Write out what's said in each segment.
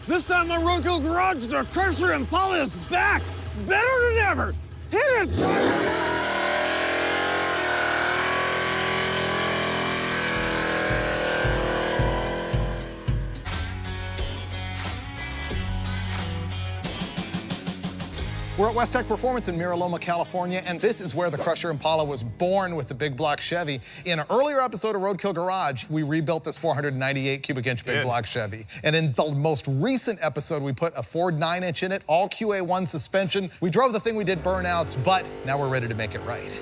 This time on Roadkill Garage, the Crusher Impala is back! Better than ever! Hit it, son! We're at Westech Performance in Mira Loma, California, and this is where the Crusher Impala was born with the big block Chevy. In an earlier episode of Roadkill Garage, we rebuilt this 498 cubic inch big block Chevy. And in the most recent episode, we put a Ford 9-inch in it, all QA1 suspension. We drove the thing, we did burnouts, but now we're ready to make it right.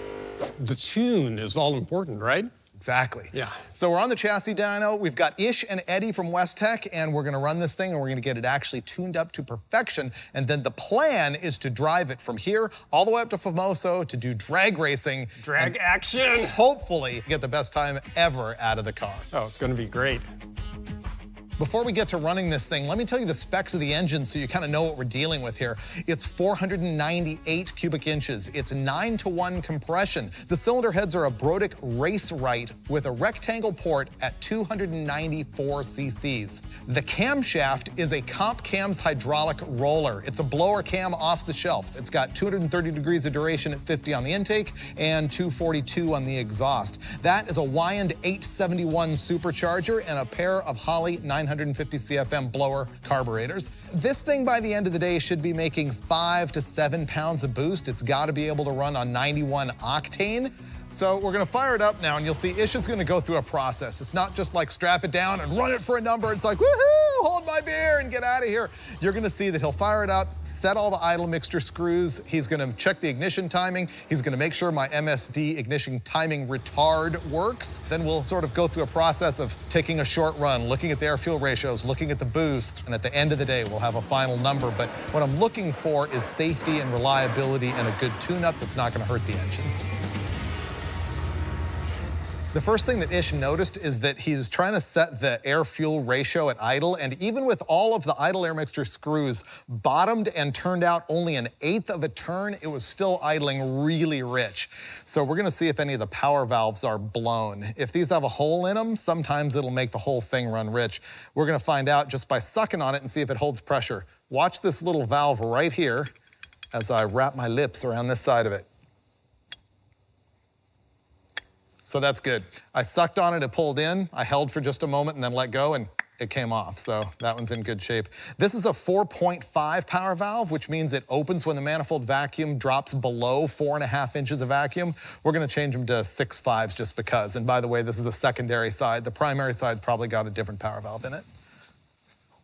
The tune is all important, right? Exactly. Yeah. So we're on the chassis dyno. We've got Ish and Eddie from Westech, and we're gonna run this thing and we're gonna get it actually tuned up to perfection. And then the plan is to drive it from here all the way up to Famoso to do drag racing. Drag action. Hopefully get the best time ever out of the car. Oh, it's gonna be great. Before we get to running this thing, let me tell you the specs of the engine so you kind of know what we're dealing with here. It's 498 cubic inches. It's 9-to-1 compression. The cylinder heads are a Brodick Race Right with a rectangle port at 294 cc's. The camshaft is a Comp Cams hydraulic roller. It's a blower cam off the shelf. It's got 230 degrees of duration at 50 on the intake and 242 on the exhaust. That is a Wyand 871 supercharger and a pair of Holley 950 CFM blower carburetors. This thing by the end of the day should be making 5 to 7 pounds of boost. It's got to be able to run on 91 octane. So we're gonna fire it up now and you'll see Ish is gonna go through a process. It's not just like strap it down and run it for a number. It's like, woohoo, hold my beer and get out of here. You're gonna see that he'll fire it up, set all the idle mixture screws. He's gonna check the ignition timing. He's gonna make sure my MSD ignition timing retard works. Then we'll sort of go through a process of taking a short run, looking at the air-fuel ratios, looking at the boost, and at the end of the day, we'll have a final number. But what I'm looking for is safety and reliability and a good tune-up that's not gonna hurt the engine. The first thing that Ish noticed is that he was trying to set the air-fuel ratio at idle, and even with all of the idle air mixture screws bottomed and turned out only 1/8 of a turn, it was still idling really rich. So we're gonna see if any of the power valves are blown. If these have a hole in them, sometimes it'll make the whole thing run rich. We're gonna find out just by sucking on it and see if it holds pressure. Watch this little valve right here as I wrap my lips around this side of it. So that's good. I sucked on it, it pulled in, I held for just a moment and then let go and it came off. So that one's in good shape. This is a 4.5 power valve, which means it opens when the manifold vacuum drops below 4.5 inches of vacuum. We're gonna change them to 6.5s just because. And by the way, this is the secondary side. The primary side's probably got a different power valve in it.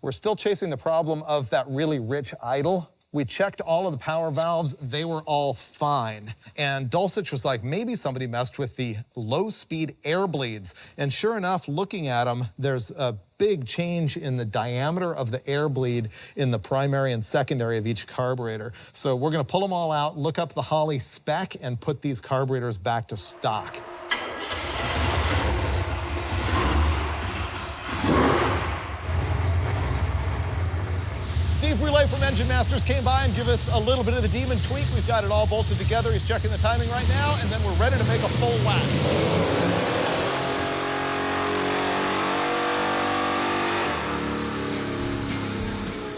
We're still chasing the problem of that really rich idle. We checked all of the power valves, they were all fine. And Dulcich was like, maybe somebody messed with the low-speed air bleeds. And sure enough, looking at them, there's a big change in the diameter of the air bleed in the primary and secondary of each carburetor. So we're gonna pull them all out, look up the Holley spec, and put these carburetors back to stock. Steve Brulé from Engine Masters came by and give us a little bit of the demon tweak. We've got it all bolted together. He's checking the timing right now, and then we're ready to make a full whack.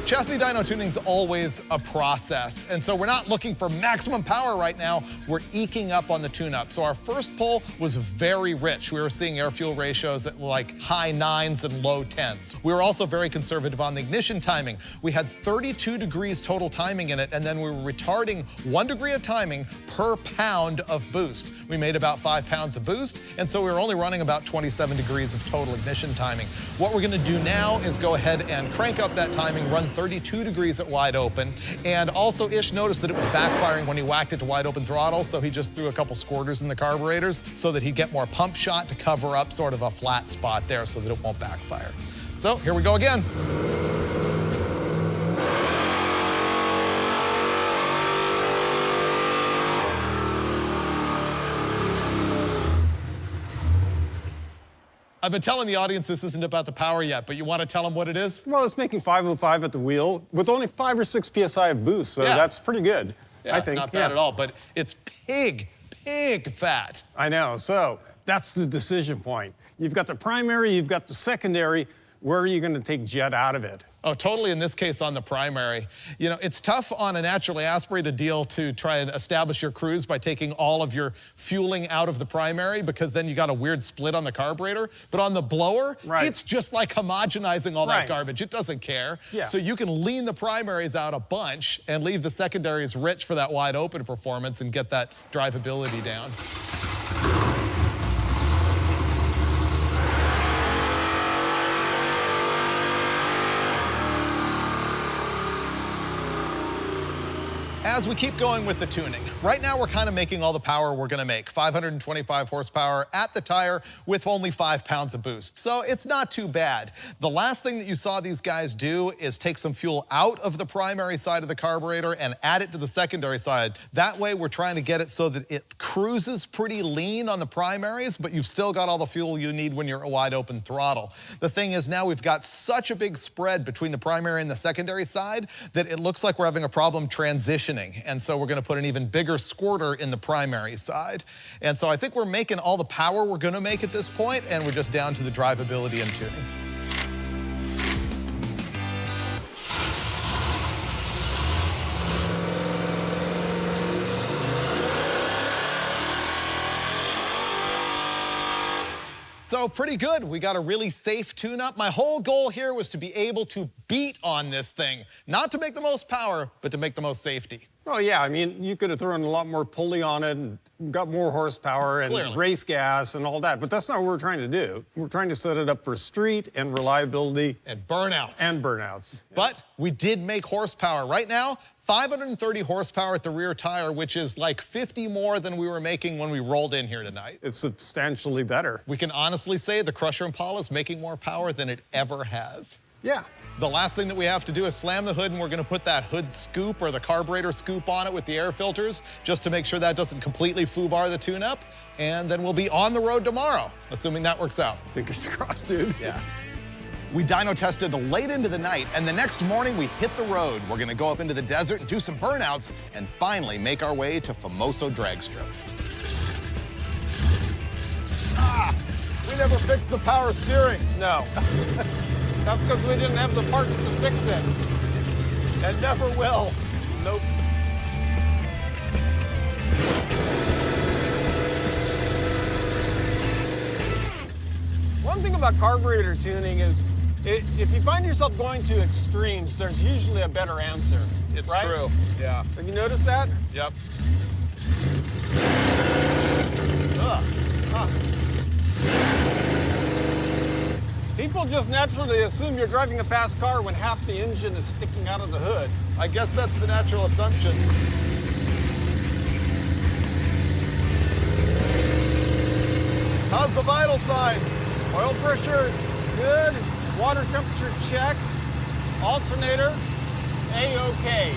Chassis dyno tuning is always a process, and so we're not looking for maximum power right now. We're eking up on the tune-up. So our first pull was very rich. We were seeing air-fuel ratios at like high 9s and low 10s. We were also very conservative on the ignition timing. We had 32 degrees total timing in it, and then we were retarding 1 degree of timing per pound of boost. We made about 5 pounds of boost, and so we were only running about 27 degrees of total ignition timing. What we're gonna do now is go ahead and crank up that timing, run 32 degrees at wide open. And also Ish noticed that it was backfiring when he whacked it to wide open throttle, so he just threw a couple squirters in the carburetors so that he'd get more pump shot to cover up sort of a flat spot there so that it won't backfire. So here we go again. I've been telling the audience this isn't about the power yet, but you want to tell them what it is? Well, it's making 505 at the wheel with only 5 or 6 PSI of boost, so that's pretty good, yeah, I think. Not bad at all, but it's pig fat. I know, so that's the decision point. You've got the primary, you've got the secondary. Where are you going to take jet out of it? Oh, totally in this case on the primary. You know, it's tough on a naturally aspirated deal to try and establish your cruise by taking all of your fueling out of the primary, because then you got a weird split on the carburetor. But on the blower, it's just like homogenizing all that garbage. It doesn't care. Yeah. So you can lean the primaries out a bunch and leave the secondaries rich for that wide open performance and get that drivability down. As we keep going with the tuning, right now we're kind of making all the power we're gonna make. 525 horsepower at the tire with only 5 pounds of boost. So it's not too bad. The last thing that you saw these guys do is take some fuel out of the primary side of the carburetor and add it to the secondary side. That way we're trying to get it so that it cruises pretty lean on the primaries, but you've still got all the fuel you need when you're a wide open throttle. The thing is, now we've got such a big spread between the primary and the secondary side that it looks like we're having a problem transitioning. And so we're gonna put an even bigger squirter in the primary side. And so I think we're making all the power we're gonna make at this point, and we're just down to the drivability and tuning. So pretty good. We got a really safe tune-up. My whole goal here was to be able to beat on this thing. Not to make the most power, but to make the most safety. Oh, yeah. I mean, you could have thrown a lot more pulley on it and got more horsepower and race gas and all that. But that's not what we're trying to do. We're trying to set it up for street and reliability. And burnouts. And burnouts. But we did make horsepower. Right now, 530 horsepower at the rear tire, which is like 50 more than we were making when we rolled in here tonight. It's substantially better. We can honestly say the Crusher Impala is making more power than it ever has. Yeah. The last thing that we have to do is slam the hood, and we're gonna put that hood scoop or the carburetor scoop on it with the air filters, just to make sure that doesn't completely foobar the tune-up. And then we'll be on the road tomorrow, assuming that works out. Fingers crossed, dude. Yeah. We dyno tested late into the night, and the next morning we hit the road. We're gonna go up into the desert and do some burnouts, and finally make our way to Famoso Drag Strip. Ah, we never fixed the power steering. No. That's because we didn't have the parts to fix it. And never will. Nope. One thing about carburetor tuning is if you find yourself going to extremes, there's usually a better answer. It's true, yeah. Have you noticed that? Yep. People just naturally assume you're driving a fast car when half the engine is sticking out of the hood. I guess that's the natural assumption. How's the vital signs? Oil pressure, good. Water temperature, check. Alternator, A-OK.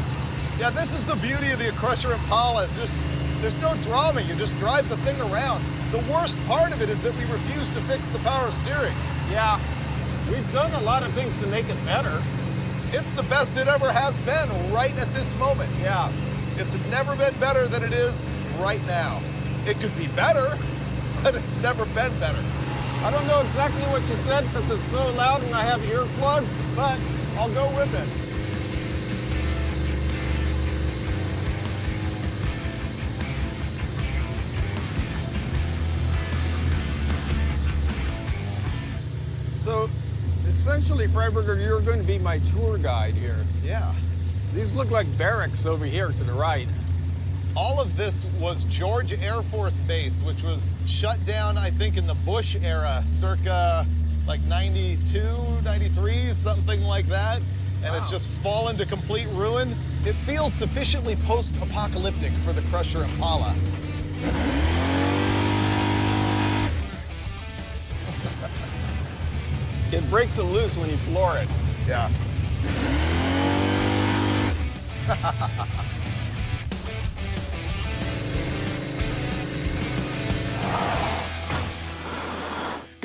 Yeah, this is the beauty of the Crusher Impala. There's no drama. You just drive the thing around. The worst part of it is that we refuse to fix the power steering. Yeah, we've done a lot of things to make it better. It's the best it ever has been right at this moment. Yeah. It's never been better than it is right now. It could be better, but it's never been better. I don't know exactly what you said because it's so loud and I have earplugs, but I'll go with it. So, essentially, Freiburger, you're going to be my tour guide here. Yeah. These look like barracks over here to the right. All of this was George Air Force Base, which was shut down, I think, in the Bush era, circa like 92, 93, something like that. And it's just fallen to complete ruin. It feels sufficiently post-apocalyptic for the Crusher Impala. It breaks them loose when you floor it. Yeah.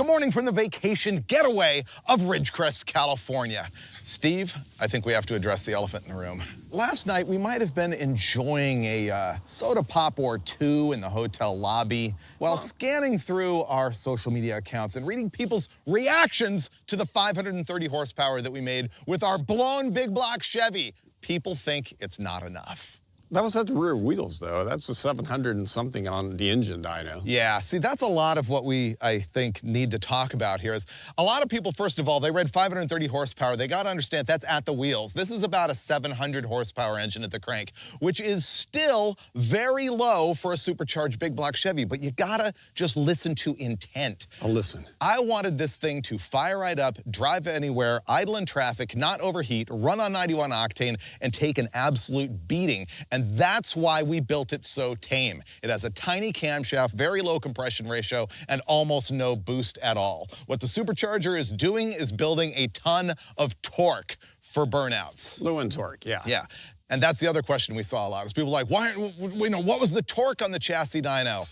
Good morning from the vacation getaway of Ridgecrest, California. Steve, I think we have to address the elephant in the room. Last night, we might have been enjoying a soda pop or two in the hotel lobby while scanning through our social media accounts and reading people's reactions to the 530 horsepower that we made with our blown big block Chevy. People think it's not enough. That was at the rear wheels, though. That's a 700 and something on the engine dyno. Yeah, see, that's a lot of what we, I think, need to talk about here is a lot of people, first of all, they read 530 horsepower. They got to understand that's at the wheels. This is about a 700 horsepower engine at the crank, which is still very low for a supercharged big block Chevy, but you got to just listen to intent. I'll listen. I wanted this thing to fire right up, drive anywhere, idle in traffic, not overheat, run on 91 octane, and take an absolute beating. And that's why we built it so tame. It has a tiny camshaft, very low compression ratio, and almost no boost at all. What the supercharger is doing is building a ton of torque for burnouts. Low end torque, yeah. Yeah. And that's the other question we saw a lot is people like, what was the torque on the chassis dyno?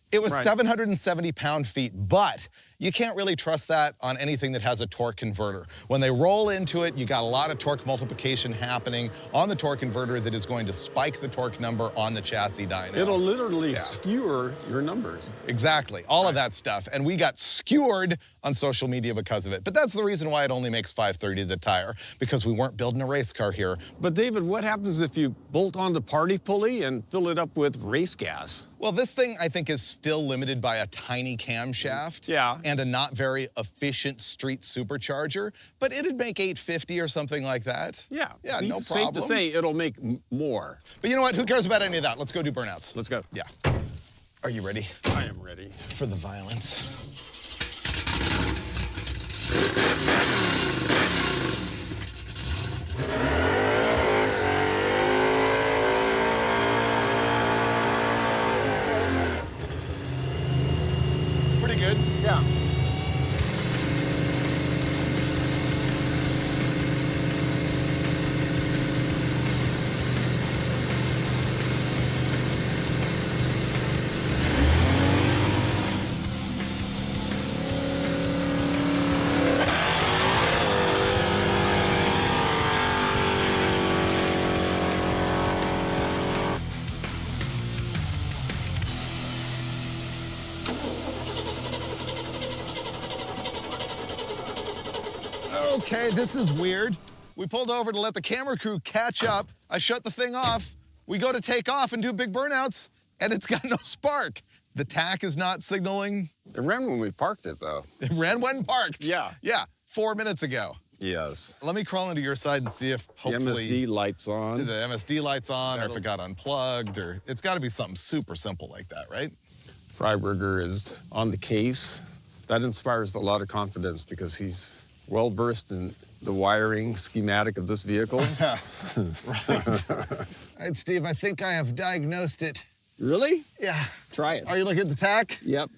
It was 770 pound-feet, but you can't really trust that on anything that has a torque converter. When they roll into it, you got a lot of torque multiplication happening on the torque converter that is going to spike the torque number on the chassis dyno. It'll literally skewer your numbers. Exactly, all of that stuff. And we got skewered on social media because of it. But that's the reason why it only makes 530 the tire, because we weren't building a race car here. But David, what happens if you bolt on the party pulley and fill it up with race gas? Well, this thing, I think, is still limited by a tiny camshaft. Yeah. And a not very efficient street supercharger, but it'd make 850 or something like that. Yeah. Yeah, See, no problem. Safe to say it'll make more. But you know what? Who cares about any of that? Let's go do burnouts. Let's go. Yeah. Are you ready? I am ready. For the violence. It's pretty good. Yeah. Okay, this is weird. We pulled over to let the camera crew catch up. I shut the thing off. We go to take off and do big burnouts, and it's got no spark. The tack is not signaling. It ran when we parked it, though. It ran when parked. Yeah. Yeah, 4 minutes ago. Yes. Let me crawl into your side and see if hopefully the MSD light's on. the MSD light's on, or if it got unplugged, or it's got to be something super simple like that, right? Freiburger is on the case. That inspires a lot of confidence because he's well-versed in the wiring schematic of this vehicle. Right. All right, Steve, I think I have diagnosed it. Really? Yeah. Try it. Are you looking at the tack? Yep.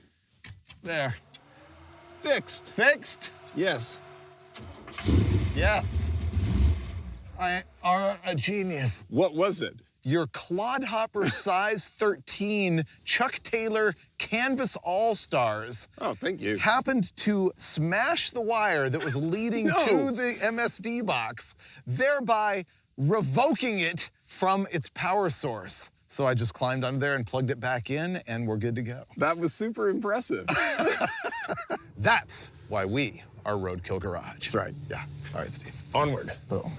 There. Fixed. Fixed? Yes. Yes. I are a genius. What was it? Your Clodhopper size 13 Chuck Taylor Canvas All-Stars Oh, thank you. happened to smash the wire that was leading to the MSD box, thereby revoking it from its power source. So I just climbed under there and plugged it back in, and we're good to go. That was super impressive. That's why we are Roadkill Garage. That's right. Yeah. All right, Steve. Onward. Boom.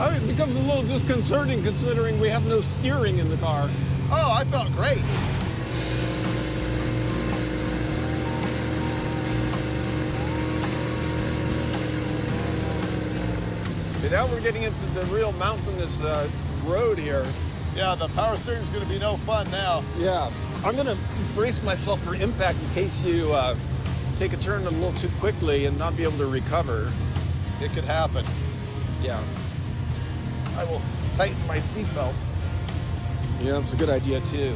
It becomes a little disconcerting considering we have no steering in the car. Oh, I felt great. And now we're getting into the real mountainous road here. Yeah, the power steering's gonna be no fun now. Yeah. I'm gonna brace myself for impact in case you take a turn a little too quickly and not be able to recover. It could happen. Yeah. I will tighten my seatbelt. Yeah, that's a good idea too.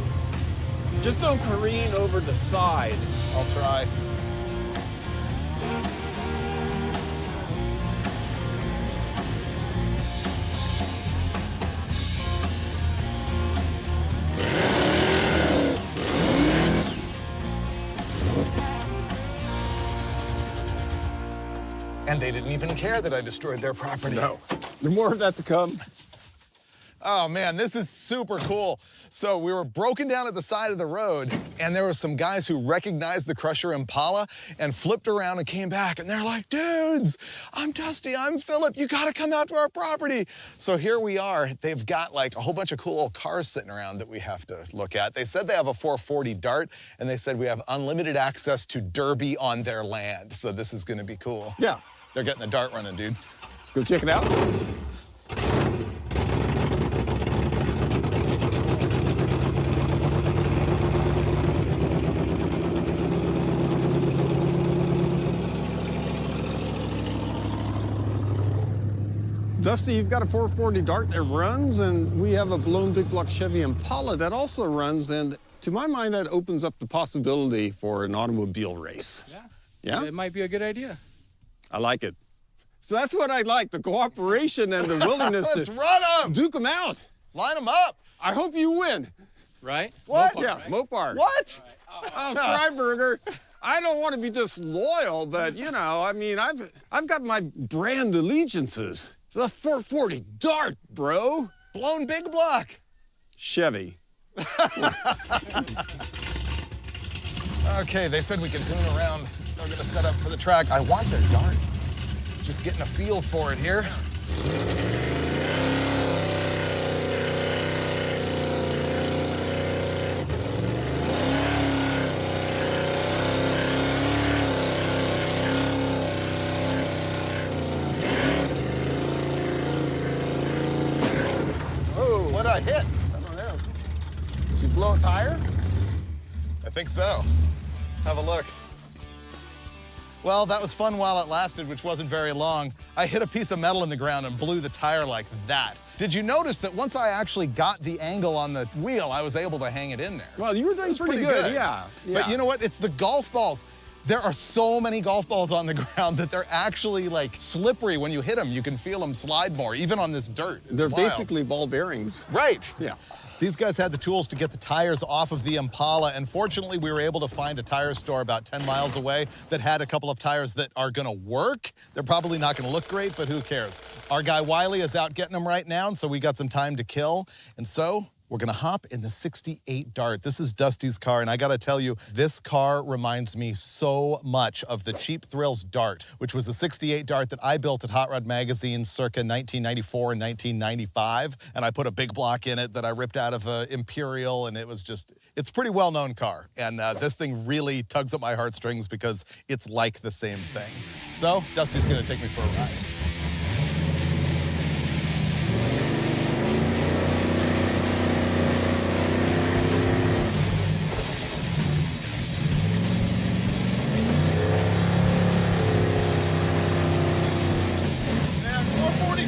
Just don't careen over the side. I'll try. And they didn't even care that I destroyed their property. No. There's more of that to come. Oh man, this is super cool. So we were broken down at the side of the road, and there were some guys who recognized the Crusher Impala and flipped around and came back, and they're like, dudes, I'm Dusty, I'm Philip, you gotta come out to our property. So here we are. They've got like a whole bunch of cool old cars sitting around that we have to look at. They said they have a 440 Dart, and they said we have unlimited access to Derby on their land. So this is gonna be cool. Yeah. They're getting the Dart running, dude. Let's go check it out. Dusty, you've got a 440 Dart that runs, and we have a blown big block Chevy Impala that also runs, and to my mind, that opens up the possibility for an automobile race. Yeah. Yeah? It might be a good idea. I like it. So that's what I like, the cooperation and the willingness Let's to run them! duke them out. Line them up! I hope you win. Right? What? Mopar, Yeah, right? Mopar. What? Oh, Freiburger, I don't want to be disloyal, but you know, I mean, I've got my brand allegiances. The 440 Dart, bro. Blown big block. Chevy. Okay, they said we could tune around. They're gonna set up for the track. I want their Dart. Just getting a feel for it here. Oh, what'd I hit? I don't know. Did you blow a tire? I think so. Have a look. Well, that was fun while it lasted, which wasn't very long. I hit a piece of metal in the ground and blew the tire like that. Did you notice that once I actually got the angle on the wheel, I was able to hang it in there? Well, you were doing pretty good. Yeah. But you know what? It's the golf balls. There are so many golf balls on the ground that they're actually like slippery when you hit them. You can feel them slide more, even on this dirt. It's They're wild. basically ball bearings. Right. Yeah. These guys had the tools to get the tires off of the Impala, and fortunately, we were able to find a tire store about 10 miles away that had a couple of tires that are gonna work. They're probably not gonna look great, but who cares? Our guy Wiley is out getting them right now, and so we got some time to kill. And so, we're gonna hop in the 68 Dart. This is Dusty's car, and I gotta tell you, this car reminds me so much of the Cheap Thrills Dart, which was a 68 Dart that I built at Hot Rod Magazine circa 1994 and 1995. And I put a big block in it that I ripped out of a Imperial, and it was just, it's a pretty well-known car. And this thing really tugs at my heartstrings because it's like the same thing. So, Dusty's gonna take me for a ride.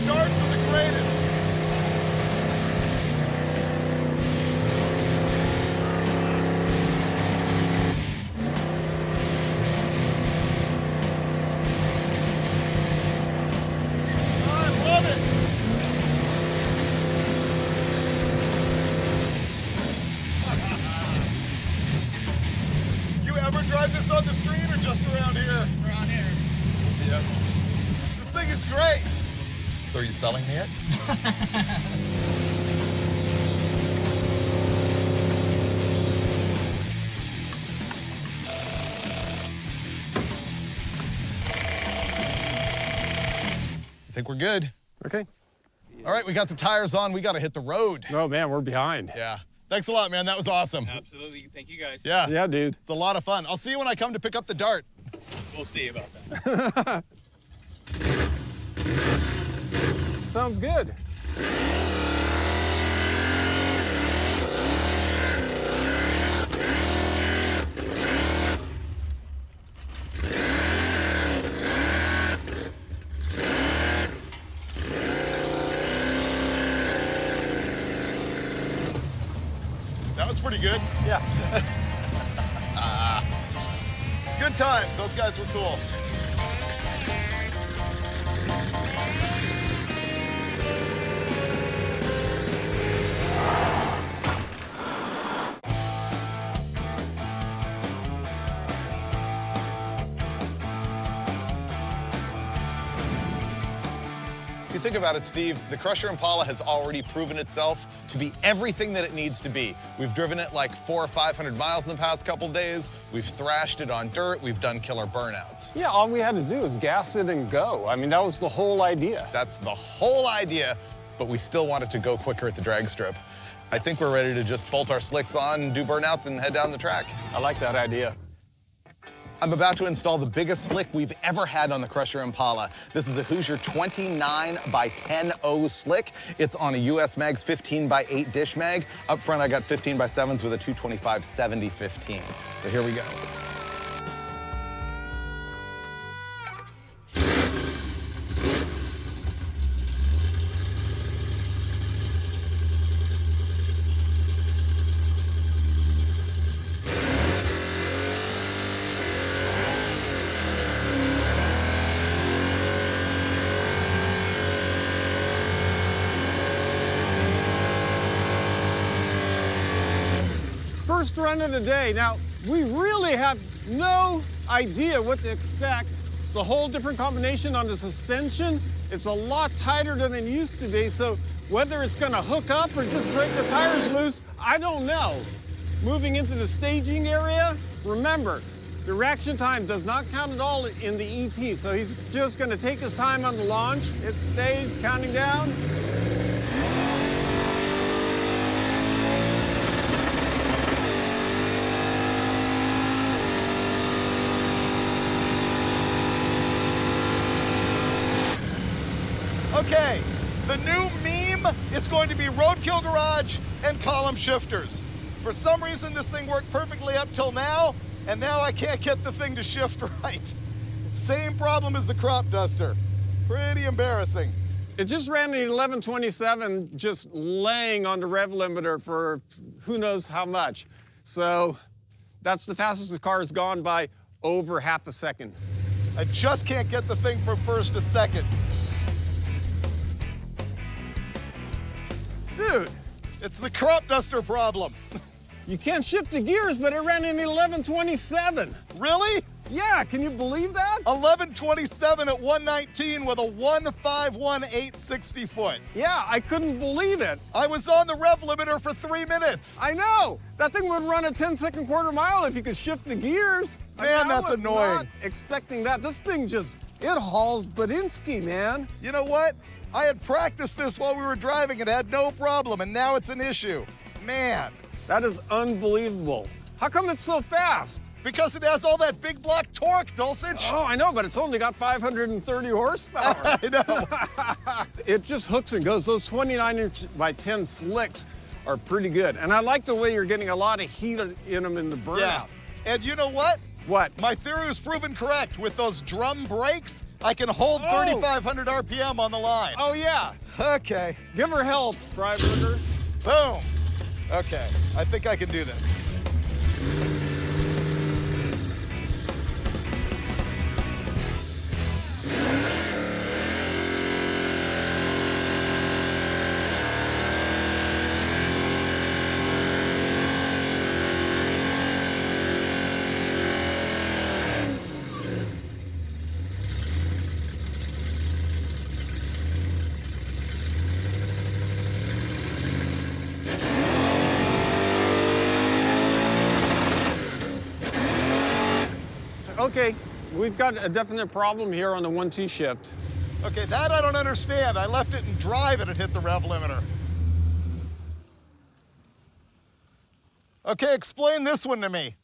Darts are the greatest. I love it. You ever drive this on the street or just around here? Around here. Yeah. This thing is great. So are you selling me it? I think we're good. Okay. All right, we got the tires on. We got to hit the road. Oh, man, we're behind. Yeah. Thanks a lot, man. That was awesome. Absolutely. Thank you guys. Yeah. Yeah, dude. It's a lot of fun. I'll see you when I come to pick up the Dart. We'll see about that. Sounds good. That was pretty good. Yeah. Good times. Those guys were cool. If you think about it, Steve, the Crusher Impala has already proven itself to be everything that it needs to be. We've driven it like 400 or 500 miles in the past couple days. We've thrashed it on dirt. We've done killer burnouts. Yeah, all we had to do was gas it and go. I mean, that was the whole idea. That's the whole idea, but we still want it to go quicker at the drag strip. I think we're ready to just bolt our slicks on, do burnouts, and head down the track. I like that idea. I'm about to install the biggest slick we've ever had on the Crusher Impala. This is a Hoosier 29x10 slick. It's on a US Mag's 15x8 dish mag. Up front, I got 15x7s with a 225/70/15. So here we go. First run of the day. Now, we really have no idea what to expect. It's a whole different combination on the suspension. It's a lot tighter than it used to be, so whether it's gonna hook up or just break the tires loose, I don't know. Moving into the staging area, remember, the reaction time does not count at all in the ET, so he's just gonna take his time on the launch. It's staged, counting down. Okay, the new meme is going to be Roadkill Garage and column shifters. For some reason, this thing worked perfectly up till now, and now I can't get the thing to shift right. Same problem as the crop duster. Pretty embarrassing. It just ran the 1127 just laying on the rev limiter for who knows how much. So that's the fastest the car has gone by over half a second. I just can't get the thing from first to second. Dude, It's the crop duster problem. you can't shift the gears, but it ran in the 1127. Really? Yeah, can you believe that? 1127 at 119 with a 151/860 foot. Yeah, I couldn't believe it. I was on the rev limiter for 3 minutes. I know. That thing would run a 10-second quarter mile if you could shift the gears. Man, that's I was annoying. not expecting that. This thing just, it hauls Badinsky, man. You know what? I had practiced this while we were driving and had no problem, and now it's an issue. Man. That is unbelievable. How come it's so fast? Because it has all that big block torque, Dulcich. Oh, I know, but it's only got 530 horsepower. I know. It just hooks and goes. Those 29-inch-by-10 slicks are pretty good. And I like the way you're getting a lot of heat in them in the burnout. Yeah. And you know what? What? My theory was proven correct. With those drum brakes, I can hold 3,500 RPM on the line. Oh, yeah. Okay. Give her help, Freiburger. Boom. Okay. I think I can do this. Okay, we've got a definite problem here on the 1-2 shift. Okay, that I don't understand. I left it in drive and it hit the rev limiter. Okay, explain this one to me.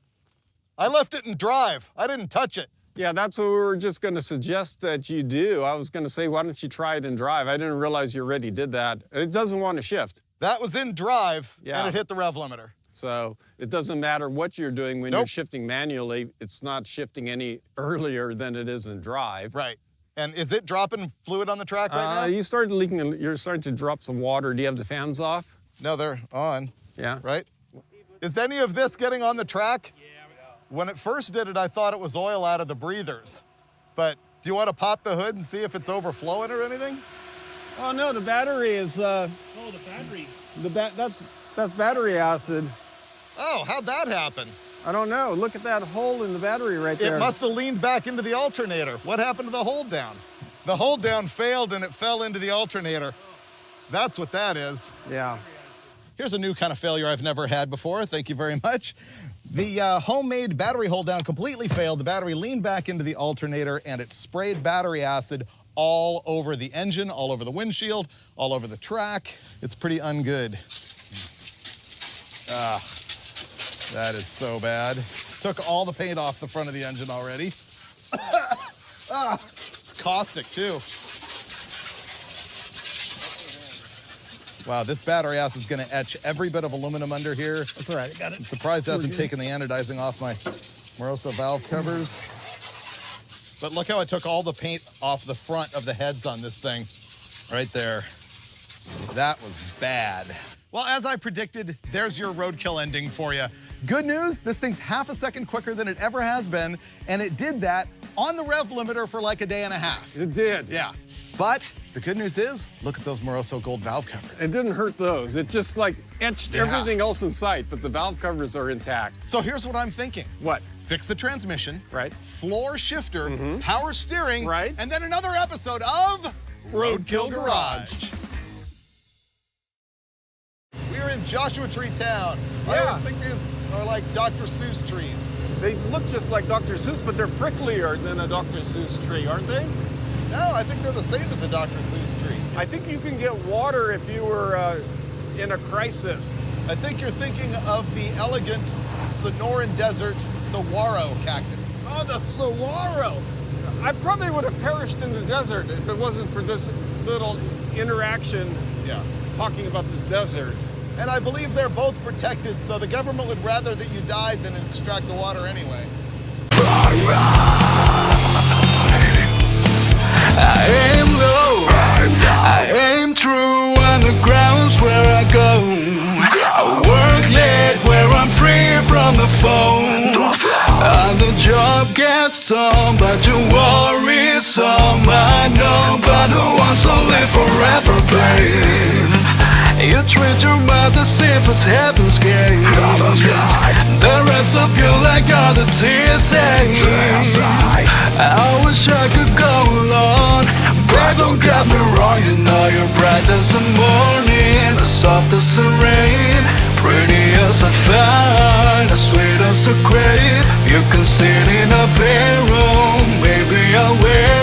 I left it in drive. I didn't touch it. Yeah, that's what we were just going to suggest that you do. I was going to say, why don't you try it in drive? I didn't realize you already did that. It doesn't want to shift. That was in drive Yeah. and it hit the rev limiter. So it doesn't matter what you're doing when you're shifting manually. It's not shifting any earlier than it is in drive. Right. And is it dropping fluid on the track right now? You started leaking, you're starting to drop some water. Do you have the fans off? No, they're on. Yeah. Right? Is any of this getting on the track? When it first did it, I thought it was oil out of the breathers. But do you want to pop the hood and see if it's overflowing or anything? Oh no, the battery is. Oh, the battery. That's battery acid. Oh, how'd that happen? I don't know. Look at that hole in the battery right there. It must have leaned back into the alternator. What happened to the hold down? The hold down failed and it fell into the alternator. That's what that is. Yeah. Here's a new kind of failure I've never had before. Thank you very much. The homemade battery hold down completely failed. The battery leaned back into the alternator and it sprayed battery acid all over the engine, all over the windshield, all over the track. It's pretty ungood. That is so bad. Took all the paint off the front of the engine already. It's caustic too. Wow, this battery acid is gonna etch every bit of aluminum under here. That's all right, I got it. I'm surprised it hasn't taken the anodizing off my moreShow valve covers. But look how I took all the paint off the front of the heads on this thing. Right there. That was bad. Well, as I predicted, there's your roadkill ending for you. Good news, this thing's half a second quicker than it ever has been, and it did that on the rev limiter for like a day and a half. It did. Yeah. But the good news is, look at those moreShow gold valve covers. It didn't hurt those. It just like etched everything else in sight, but the valve covers are intact. So here's what I'm thinking. What? Fix the transmission, Right. floor shifter, power steering, Right. and then another episode of Roadkill Garage. We're in Joshua Tree Town. I Yeah. always think these are like Dr. Seuss trees. They look just like Dr. Seuss, but they're pricklier than a Dr. Seuss tree, aren't they? No, I think they're the same as a Dr. Seuss tree. I think you can get water if you were in a crisis. I think you're thinking of the elegant Sonoran Desert saguaro cactus. Oh, the saguaro! I probably would have perished in the desert if it wasn't for this little interaction Yeah. talking about the desert. And I believe they're both protected, so the government would rather that you died than extract the water anyway. I aim low, I aim true, on the ground's where I go. I work late where I'm free from the phone. And the job gets done, but your worries some. I know, but the ones who live forever, babe. You treat your mouth as if it's heaven's gate. The rest of you like other TSA. I wish I could go along, but don't get me wrong, you know you're bright as the morning, soft as the rain, pretty as a vine, as sweet as a grape. You can sit in a bedroom, maybe I'll wait.